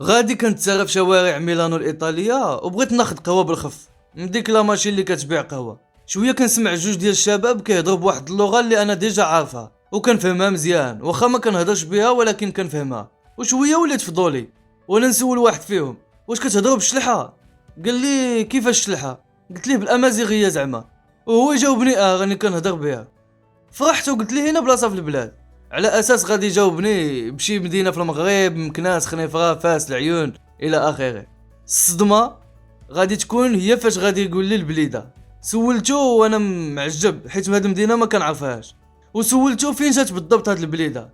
غادي كنتسارى في شوارع ميلانو الايطاليه وبغيت ناخذ قهوه بالخف من ديك لا ماشين اللي كتبيع قهوه. شويه كنسمع جوج ديال الشباب كيهضروا بواحد اللغه اللي انا ديجا عارفها وكنفهمها مزيان، واخا ما كنهضرش بها ولكن كنفهمها. وشويه وليت فضولي وانا نسول واحد فيهم واش كتهضروا بالشلحه. قال لي كيفاش الشلحه؟ قلت ليه بالامازيغيه زعما، وهو جاوبني راني كنهضر بها. فرحت وقلت ليه هنا بلاصه في البلاد، على اساس غادي يجاوبني بشي مدينه في المغرب، مكناس، خنيفره، فاس، العيون الى اخره. الصدمه غادي تكون هي فاش غادي يقول لي البليده. سولته وانا معجب حيت هاد المدينه ما كنعرفهاش، وسولته فين جات بالضبط هاد البليده.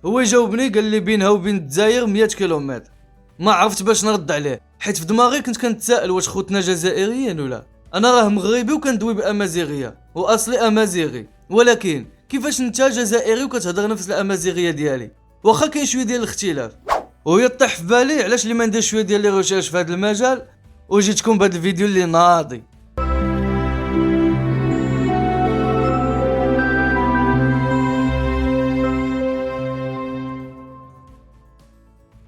هو يجاوبني قال لي بينها وبين الجزائر 100 كيلومتر. ما عرفت باش نرد عليه حيت في دماغي كنت كنتسائل واش خوتنا جزائريين ولا. انا راه مغربي وكندوي بالامازيغيه واصلي امازيغي، ولكن كيفاش انت جزائري وكتهضر نفس الامازيغيه ديالي؟ واخا كاين شويه ديال الاختلاف. ويطيح في بالي علاش اللي ما ندير شويه ديال لي ريشيرش في هذا المجال، وجيتكم بهذا الفيديو اللي ناضي.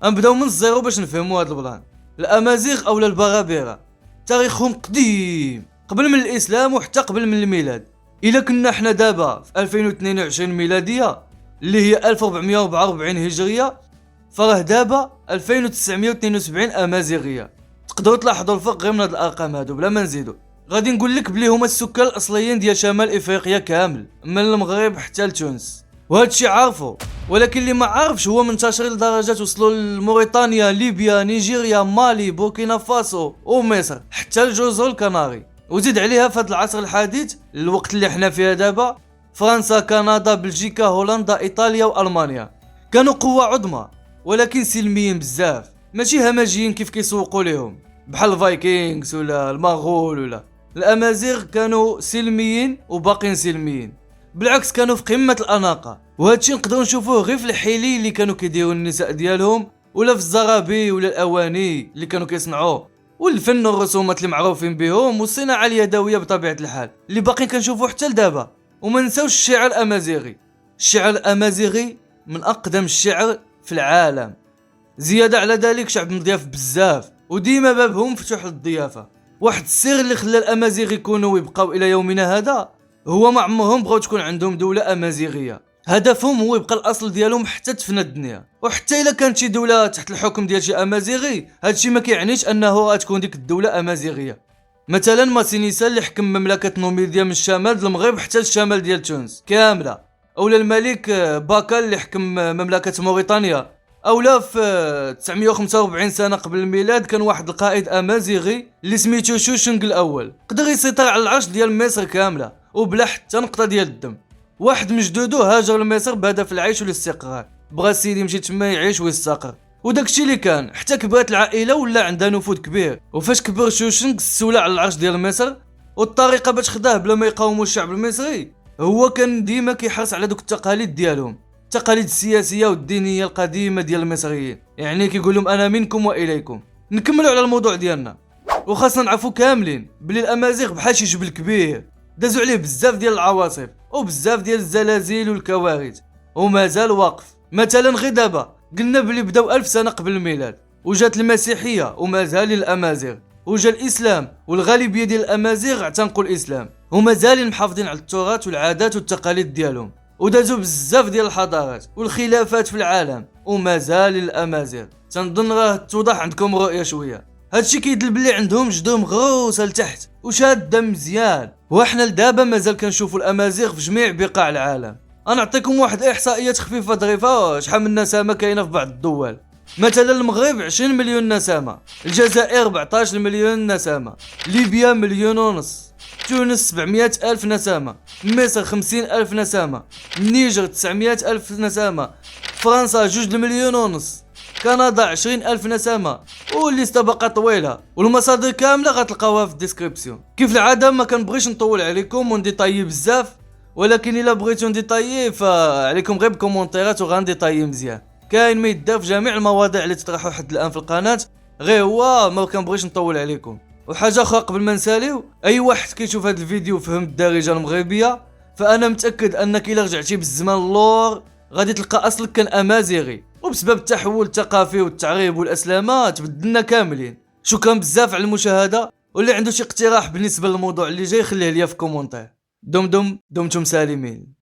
نبداو من الزيرو باش نفهموا هذا البلان. الامازيغ اولا البغابره تاريخهم قديم قبل من الاسلام وحتى قبل من الميلاد. الا كنا حنا دابا في 2022 ميلاديه اللي هي 1444 هجريه، فراه دابا 2972 امازيغيه. تقدروا تلاحظوا الفرق غير من هاد الارقام هادو بلا ما نزيدو. غادي نقول لك بلي هما السكان الاصليين ديال شمال افريقيا كامل من المغرب حتى لتونس، وهذا الشيء عارفه. ولكن اللي ما عارفش هو منتشرين لدرجات وصلوا لموريتانيا، ليبيا، نيجيريا، مالي، بوركينا فاسو ومصر حتى الجزر الكناري. وزيد عليها في هذا العصر الحديث الوقت اللي حنا فيها دابا، فرنسا، كندا، بلجيكا، هولندا، ايطاليا والمانيا كانوا قوة عظمى ولكن سلميين بزاف، ماشي همجيين كيف كيسوقوا لهم بحال الفايكينغز ولا المغول ولا. الامازيغ كانوا سلميين وباقين سلميين، بالعكس كانوا في قمة الاناقة. وهادشي نقدروا نشوفوه غير في الحيلي اللي كانوا كيديروا النساء ديالهم، ولا في الزرابي ولا الاواني اللي كانوا كيصنعوه، والفن والرسومات اللي معروفين بهم، والصناعة اليدوية بطبيعة الحال اللي باقين كنشوفوه حتى لدابا. وما نساوش الشعر الامازيغي. الشعر الامازيغي من اقدم الشعر في العالم. زيادة على ذلك شعب مضياف بزاف وديما بابهم مفتوح للضيافة. واحد السر اللي خلى الامازيغ يكونوا ويبقاو الى يومنا هذا هو ما عمرهم بغاو تكون عندهم دولة امازيغية. هدفهم هو يبقى الاصل ديالهم حتى تفنى الدنيا. وحتى الا كانت شي دولة تحت الحكم ديال شي امازيغي، هادشي ما كيعنيش انه غتكون ديك الدولة امازيغية. مثلا ماسينيسا اللي حكم مملكة نوميديا من الشمال ديال المغرب حتى الشمال ديال تونس كاملة، اولا الملك باكال اللي حكم مملكة موريتانيا، اولا في 945 سنة قبل الميلاد كان واحد القائد امازيغي اللي سميتو شوشنغ الاول، قدر يسيطر على العرش ديال مصر كاملة وبلا حتى نقطة ديال الدم. واحد من جدودو هاجر لمصر بهدف العيش والاستقرار، بغى السيد يمشي تما يعيش ويستقر، وداكشي اللي كان حتى كبرت العائله ولا عندها نفوذ كبير. وفاش كبر شوشنغ استولى على العرش ديال مصر، والطريقه باش خداه بلا ما يقاوموا الشعب المصري هو كان ديما كيحرص على دوك التقاليد ديالهم، التقاليد السياسيه والدينيه القديمه ديال المصريين، يعني كيقول لهم انا منكم واليكم. نكملوا على الموضوع ديالنا، وخاصنا نعرفوا كاملين بلي الامازيغ بحال شي جبل كبير دازوا عليه بزاف ديال العواصف وبزاف ديال الزلازل والكوارث ومازال واقف. مثلا غير دابا قلنا بلي بداو 1000 سنة قبل الميلاد، وجات المسيحية ومازال الأمازيغ، وجا الإسلام والغالبية ديال الأمازيغ اعتنقوا الإسلام ومازال محافظين على التراث والعادات والتقاليد ديالهم، ودازوا بزاف ديال الحضارات والخلافات في العالم ومازال الأمازيغ. تنظن راه توضح عندكم رؤية شوية. هادشي كيدل بلي عندهم جدوم غروسة لتحت وشادة مزيان، وحنا لدابا مازال كنشوفوا الأمازيغ في جميع بقاع العالم. انا نعطيكم واحد احصائيات خفيفه ظريفه شحال من نسمه كاينه في بعض الدول. مثلا المغرب 20 مليون نسمه، الجزائر 14 مليون نسمه، ليبيا 1.5 مليون، تونس 700 ألف نسمه، مصر 50 ألف نسمه، النيجر 900 ألف نسمه، فرنسا 2.5 مليون، كندا 20 ألف نسمه، والليسته باقا طويله، والمصادر كامله غتلقاوها في الديسكريبسيون. كيف العاده ما كنبغيش نطول عليكم ونديطايي بزاف، ولكن الا بغيتو نديطايي فعليكم غير بكومونتيرات وغنديطايي مزيان. كاين ما يدار في جميع المواضيع اللي تطرحوا حد الان في القناه، غير هو ما كنبغيش نطول عليكم. وحاجه اخرى قبل ما نساليو، اي واحد كيشوف هذا الفيديو وفهم الدارجه المغربيه، فانا متاكد انك الا رجعتي بالزمان اللور غادي تلقى اصلك كان امازيغي، وبسبب التحول الثقافي والتعريب والاسلامه تبدلنا كاملين. شكرا بزاف على المشاهده، واللي عنده شي اقتراح بالنسبه للموضوع اللي جاي خليه ليا في كومونتير. دمتم سالمين.